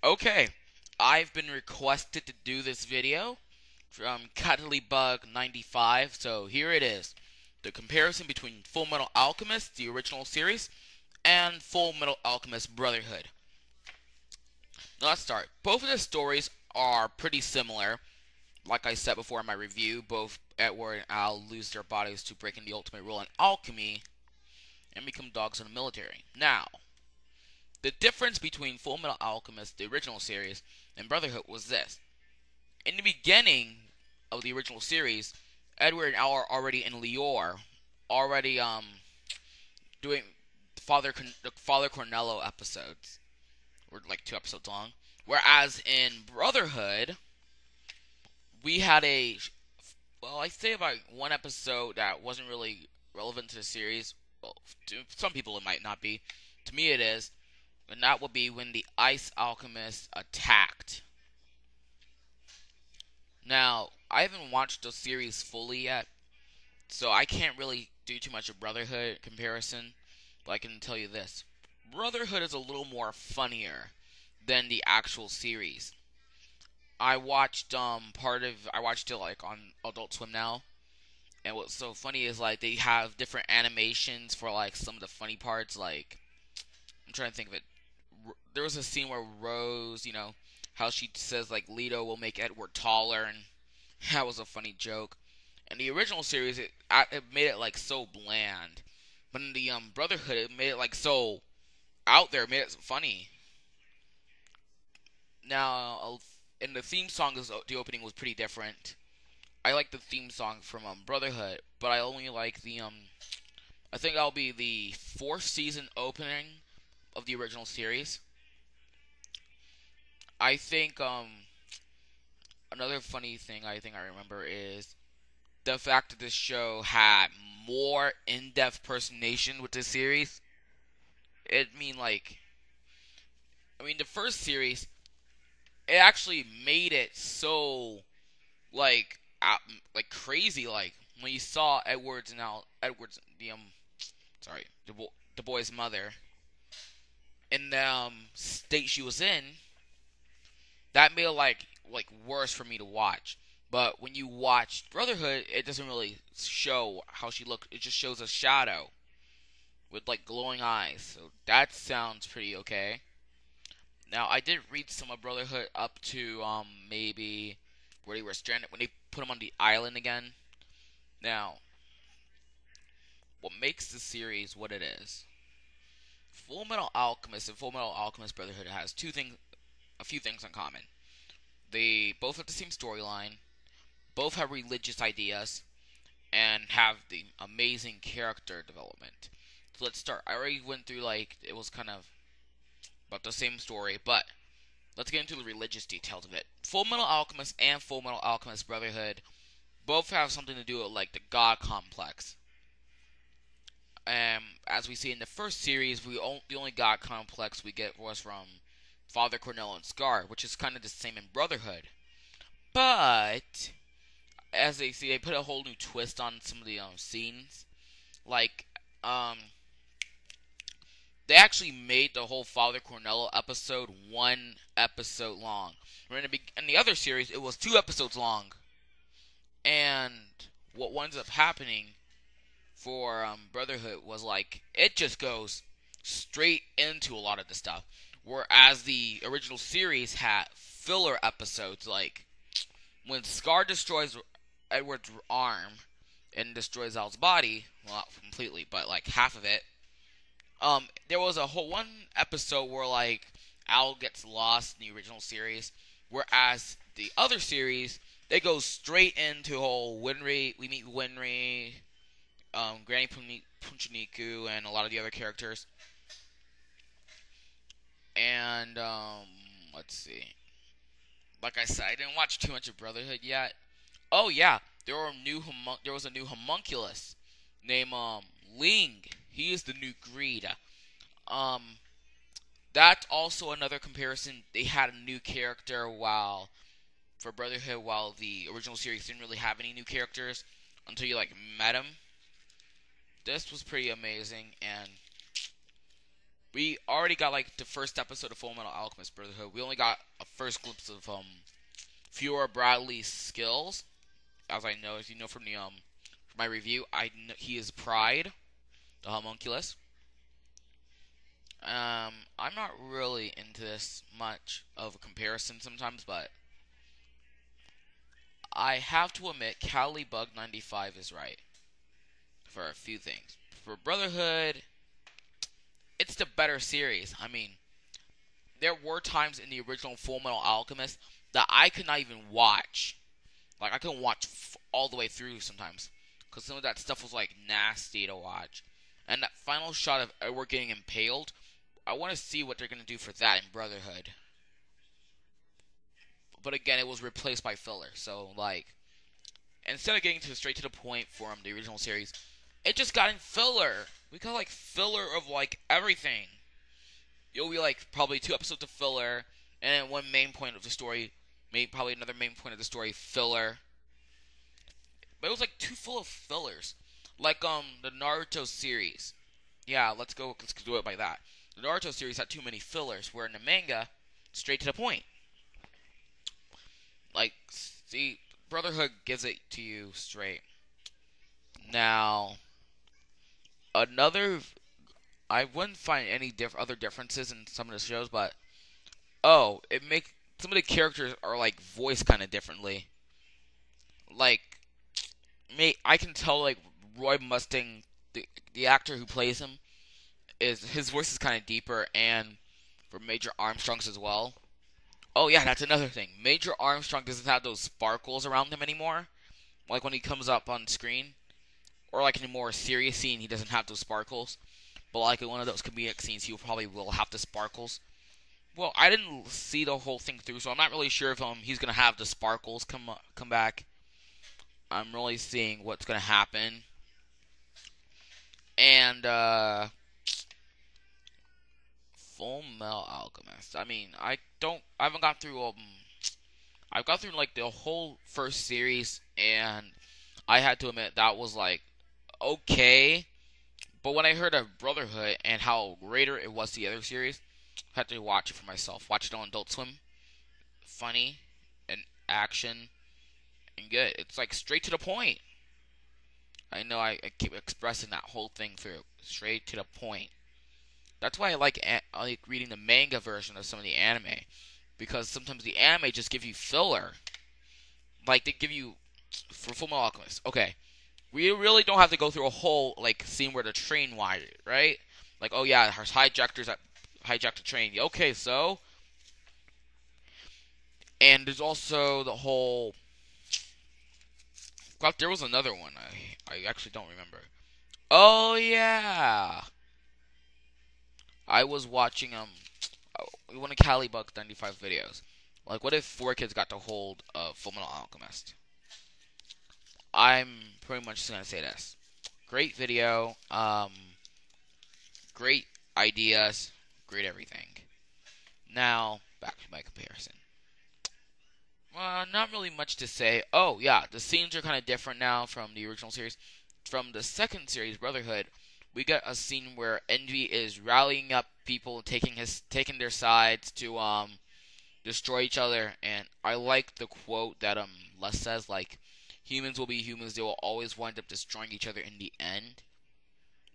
Okay, I've been requested to do this video from Cuddlybug95, so here it is. The comparison between Full Metal Alchemist, the original series, and Full Metal Alchemist Brotherhood. Now let's start. Both of the stories are pretty similar. Like I said before in my review, both Edward and Al lose their bodies to break in the ultimate rule in alchemy and become dogs in the military. Now, the difference between Full Metal Alchemist, the original series, and Brotherhood was this. In the beginning of the original series, Edward and Al are already in Lior, already doing the Father Cornello episodes. Were like 2 episodes long. Whereas in Brotherhood, we had I say about 1 episode that wasn't really relevant to the series. Well, to some people it might not be. To me it is. And that would be when the Ice Alchemist attacked. Now, I haven't watched the series fully yet, so I can't really do too much of Brotherhood comparison, but I can tell you this. Brotherhood is a little more funnier than the actual series. I watched I watched it like on Adult Swim now, and what's so funny is like they have different animations for like some of the funny parts. Like I'm trying to think of it. There was a scene where Rose, how she says like Leto will make Edward taller, and that was a funny joke. In the original series, it made it like so bland, but in the Brotherhood, it made it like so out there, it made it funny. Now, in the theme song, the opening was pretty different. I like the theme song from Brotherhood, but I only like the I think that'll be the 4th season opening of the original series. I think another funny thing I think I remember is the fact that this show had more in-depth personation with this series. The first series, it actually made it so like crazy. Like when you saw Edwards, the boy's mother, in the state she was in, that made it like worse for me to watch. But when you watch Brotherhood, it doesn't really show how she looked. It just shows a shadow with like glowing eyes. So that sounds pretty okay. Now I did read some of Brotherhood up to maybe where they were stranded when they put them on the island again. Now, what makes the series what it is? Full Metal Alchemist and Full Metal Alchemist Brotherhood has a few things in common. They both have the same storyline, both have religious ideas, and have the amazing character development. So let's start. I already went through it was kind of about the same story, but let's get into the religious details of it. Full Metal Alchemist and Full Metal Alchemist Brotherhood both have something to do with like the God complex. As we see in the first series, the only God complex we get was from Father Cornell and Scar, which is kind of the same in Brotherhood. But as they see, they put a whole new twist on some of the scenes. Like, they actually made the whole Father Cornello episode 1 episode long. In the other series, it was 2 episodes long. And what winds up happening for Brotherhood was like it just goes straight into a lot of the stuff, whereas the original series had filler episodes, like when Scar destroys Edward's arm and destroys Al's body, well, not completely, but like half of it. There was a whole 1 episode where like Al gets lost in the original series, whereas the other series they go straight into whole Winry. We meet Winry, Granny Punchiniku, and a lot of the other characters. And let's see. Like I said, I didn't watch too much of Brotherhood yet. Oh yeah, there was a new homunculus named Ling. He is the new greed. Um, that's also another comparison. They had a new character for Brotherhood, while the original series didn't really have any new characters until you met him. This was pretty amazing, and we already got like the first episode of Full Metal Alchemist Brotherhood. We only got a first glimpse of Fiora Bradley's skills, as I know, as you know from the from my review. He is Pride, the homunculus. I'm not really into this much of a comparison sometimes, but I have to admit, Calibug95 is right for a few things. For Brotherhood, it's the better series. I mean, there were times in the original Full Metal Alchemist that I could not even watch. Like, I couldn't watch all the way through sometimes, because some of that stuff was, like, nasty to watch. And that final shot of Edward getting impaled, I want to see what they're going to do for that in Brotherhood. But again, it was replaced by filler, so, like, instead of getting straight to the point from the original series, it just got in filler. We got, like, filler of, like, everything. You'll be, like, probably 2 episodes of filler, and then one main point of the story, maybe probably another main point of the story, filler. But it was, like, too full of fillers. Like, the Naruto series. Yeah, let's do it by that. The Naruto series had too many fillers, where in the manga, straight to the point. Like, see, Brotherhood gives it to you straight. Now, I wouldn't find any other differences in some of the shows, but some of the characters are like voiced kind of differently. Like, I can tell like Roy Mustang, the actor who plays him, his voice is kind of deeper, and for Major Armstrong's as well. Oh yeah, that's another thing. Major Armstrong doesn't have those sparkles around him anymore, like when he comes up on screen, or like in a more serious scene, he doesn't have those sparkles. But like in one of those comedic scenes, he probably will have the sparkles. Well, I didn't see the whole thing through, so I'm not really sure if he's gonna have the sparkles come back. I'm really seeing what's gonna happen, and Full Metal Alchemist. I mean, I haven't gone through I've gone through like the whole first series, and I had to admit that was like okay. But when I heard of Brotherhood and how greater it was the other series, I had to watch it for myself. Watch it on Adult Swim. Funny and action and good. It's like straight to the point. I know I keep expressing that whole thing through. Straight to the point. That's why I like reading the manga version of some of the anime. Because sometimes the anime just give you filler. Like, they give you, for Full Metal Alchemist, okay, we really don't have to go through a whole, like, scene where the train wired, right? Like, oh yeah, there's hijackers that hijacked the train. Okay, so, and there's also the whole, God, there was another one, I actually don't remember. Oh yeah, I was watching, one of Calibug's 95 videos. Like, what if 4 kids got to hold Full Metal Alchemist? I'm pretty much just gonna say this. Great video, great ideas, great everything. Now, back to my comparison. Not really much to say. Oh, yeah, the scenes are kind of different now from the original series. From the second series, Brotherhood, we got a scene where Envy is rallying up people, taking their sides to destroy each other. And I like the quote that Les says, like, humans will be humans, they will always wind up destroying each other in the end.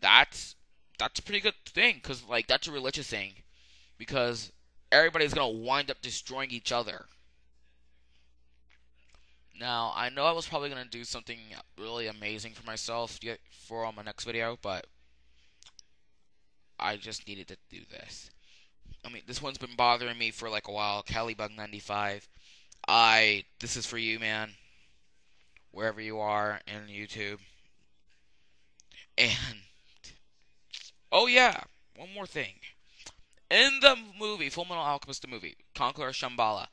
That's a pretty good thing, because like that's a religious thing, because everybody's gonna wind up destroying each other. Now, I know I was probably gonna do something really amazing for myself for my next video, but I just needed to do this. I mean, this one's been bothering me for like a while. Calibug95. This is for you, man. Wherever you are in YouTube. And oh yeah, one more thing. In the movie, Full Metal Alchemist the movie, Conqueror Shambhala,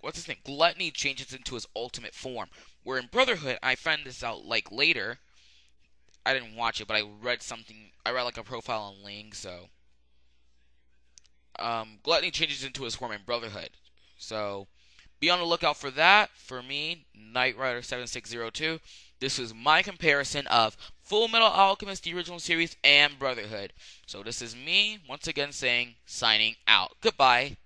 what's his name? Gluttony changes into his ultimate form. Where in Brotherhood, I found this out like later. I didn't watch it, but I read something. I read like a profile on Ling, so Gluttony changes into his form in Brotherhood. So be on the lookout for that. For me, Knight Rider 7602. This is my comparison of Full Metal Alchemist, the original series, and Brotherhood. So this is me, once again saying, signing out. Goodbye.